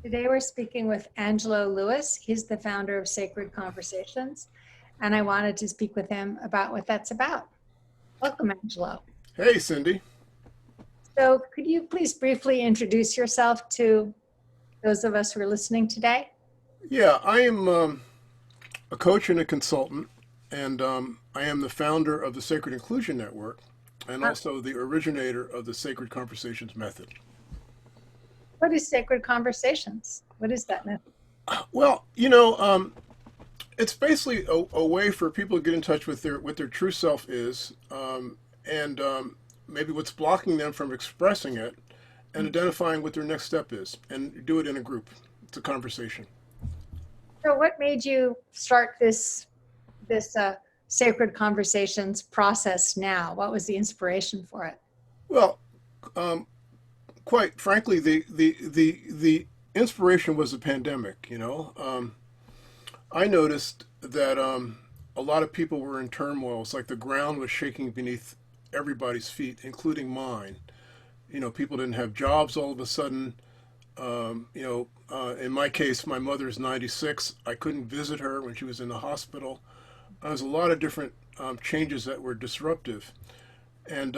Today we're speaking with Angelo Lewis. He's the founder of Sacred Conversations, and I wanted to speak with him about what that's about. Welcome, Angelo. Hey, Cindy. So could you please briefly introduce yourself to those of us who are listening today? Yeah, I am a coach and a consultant, and I am the founder of the Sacred Inclusion Network and Uh, also the originator of the Sacred Conversations method. What is Sacred Conversations? What is that method? Well, it's basically a way for people to get in touch with their true self is, and maybe what's blocking them from expressing it, and identifying what their next step is, and do it in a group. It's a conversation. So what made you start this Sacred Conversations process now? What was the inspiration for it? Well, um, quite frankly, the inspiration was the pandemic. I noticed that a lot of people were in turmoil. It's like the ground was shaking beneath everybody's feet, including mine. People didn't have jobs all of a sudden. In my case, my mother's 96. I couldn't visit her when she was in the hospital. There's a lot of different changes that were disruptive. And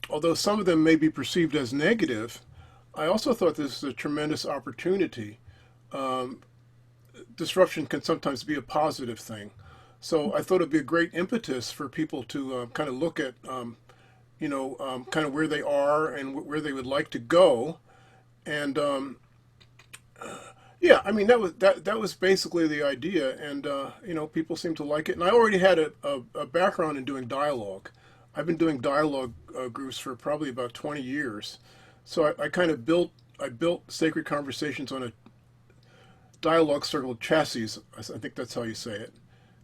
although some of them may be perceived as negative, I also thought this was a tremendous opportunity. Um, Disruption can sometimes be a positive thing. So I thought it'd be a great impetus for people to kind of look at, kind of where they are and where they would like to go. And yeah, I mean that was basically the idea, and people seem to like it. And I already had a background in doing dialogue. I've been doing dialogue groups for probably about 20 years, so I kind of built Sacred Conversations on a dialogue circle chassis. I think that's how you say it.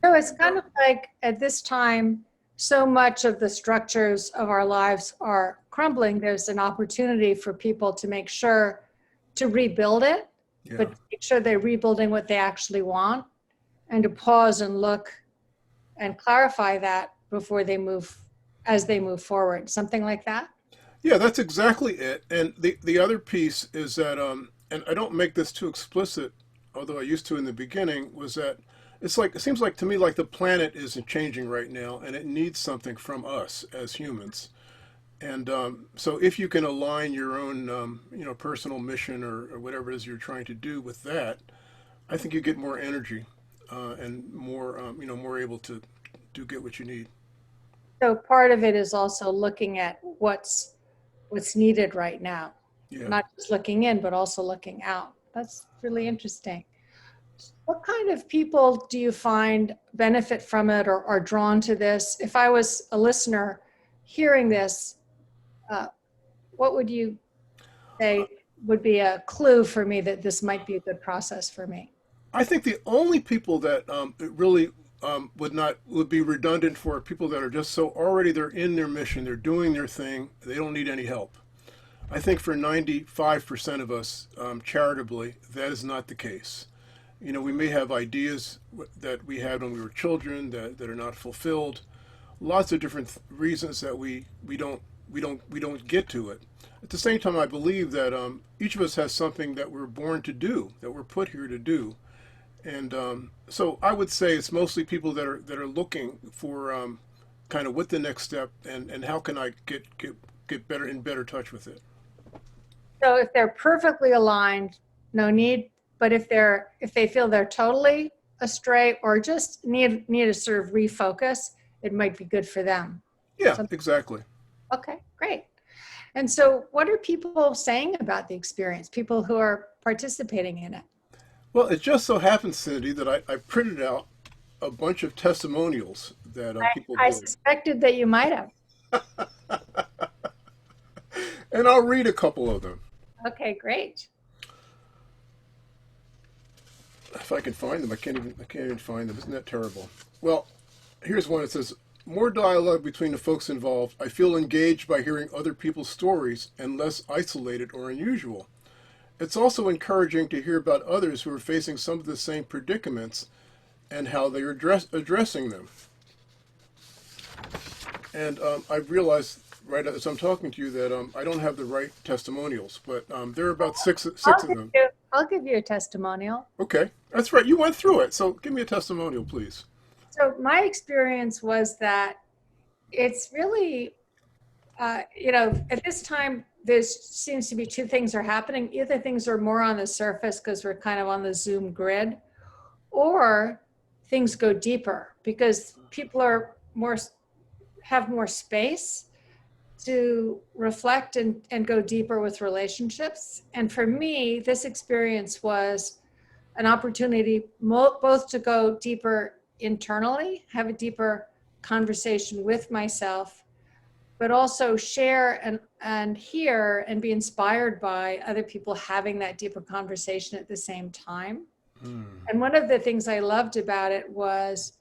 So it's kind of like at this time, so much of the structures of our lives are crumbling. There's an opportunity for people to make sure to rebuild it, Yeah. but make sure they're rebuilding what they actually want and to pause and look and clarify that before they move, as they move forward. Something like that. Yeah, that's exactly it. And the other piece is that, and I don't make this too explicit, although I used to in the beginning, was that it seems like to me like the planet isn't changing right now, and it needs something from us as humans. And so if you can align your own, personal mission or whatever it is you're trying to do with that, I think you get more energy and more, more able to do get what you need. So part of it is also looking at what's needed right now, Yeah. not just looking in, but also looking out. That's really interesting. What kind of people do you find benefit from it or are drawn to this? If I was a listener hearing this, uh, what would you say would be a clue for me that this might be a good process for me? I think the only people that it really would be redundant for are people that are just so already they're in their mission, they're doing their thing, they don't need any help. I think for 95% of us, charitably, that is not the case. We may have ideas that we had when we were children that are not fulfilled. Lots of different reasons that we don't get to it. At the same time, I believe that each of us has something that we're born to do, that we're put here to do, and so I would say it's mostly people that are looking for kind of what the next step and how can I get better in better touch with it. So if they're perfectly aligned, no need. But if they feel they're totally astray or just need to sort of refocus, it might be good for them. Yeah, So exactly. okay, great. And so what are people saying about the experience? People who are participating in it? Well, it just so happens, Cindy, that I printed out a bunch of testimonials that people I did, suspected that you might have. and I'll read a couple of them Okay, great. if I can find them. I can't even find them. Isn't that terrible? Well, here's one. It says, more dialogue between the folks involved. I feel engaged by hearing other people's stories and less isolated or unusual. It's also encouraging to hear about others who are facing some of the same predicaments and how they are addressing them. And I've realized right as I'm talking to you that I don't have the right testimonials, but there are about six I'll of give them. you, I'll give you a testimonial. Okay, that's right. You went through it, so give me a testimonial, please. So my experience was that it's really, at this time, there seems to be two things are happening. Either things are more on the surface because we're kind of on the Zoom grid, or things go deeper because people are more have more space to reflect and go deeper with relationships. And for me, this experience was an opportunity both to go deeper internally, have a deeper conversation with myself, but also share and hear and be inspired by other people having that deeper conversation at the same time. Hmm. And one of the things I loved about it was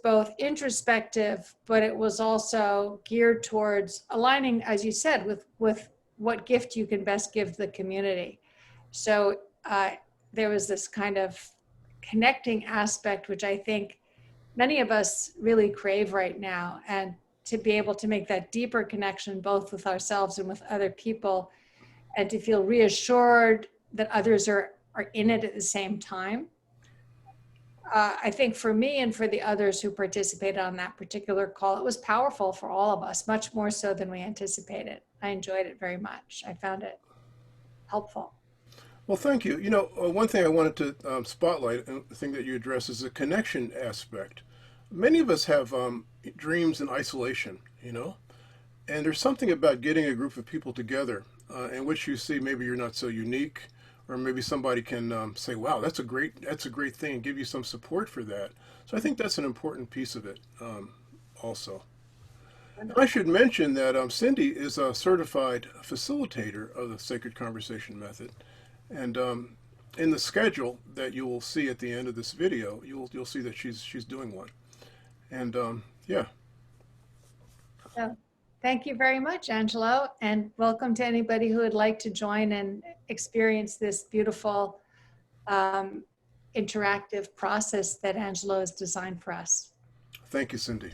both introspective, but it was also geared towards aligning, as you said, with what gift you can best give the community. So there was this kind of connecting aspect, which I think many of us really crave right now. And to be able to make that deeper connection, both with ourselves and with other people, and to feel reassured that others are in it at the same time. I think for me and for the others who participated on that particular call, it was powerful for all of us, much more so than we anticipated. I enjoyed it very much. I found it helpful. Well, thank you. One thing I wanted to spotlight, and the thing that you address, is the connection aspect. Many of us have dreams in isolation, and there's something about getting a group of people together in which you see maybe you're not so unique, or maybe somebody can say, "Wow, that's a great thing," and give you some support for that. So I think that's an important piece of it, also. And I should mention that Cindy is a certified facilitator of the Sacred Conversation Method, and in the schedule that you will see at the end of this video, you'll see that she's doing one. And yeah, So thank you very much, Angelo, and welcome to anybody who would like to join and experience this beautiful um, interactive process that Angelo has designed for us. thank you, Cindy.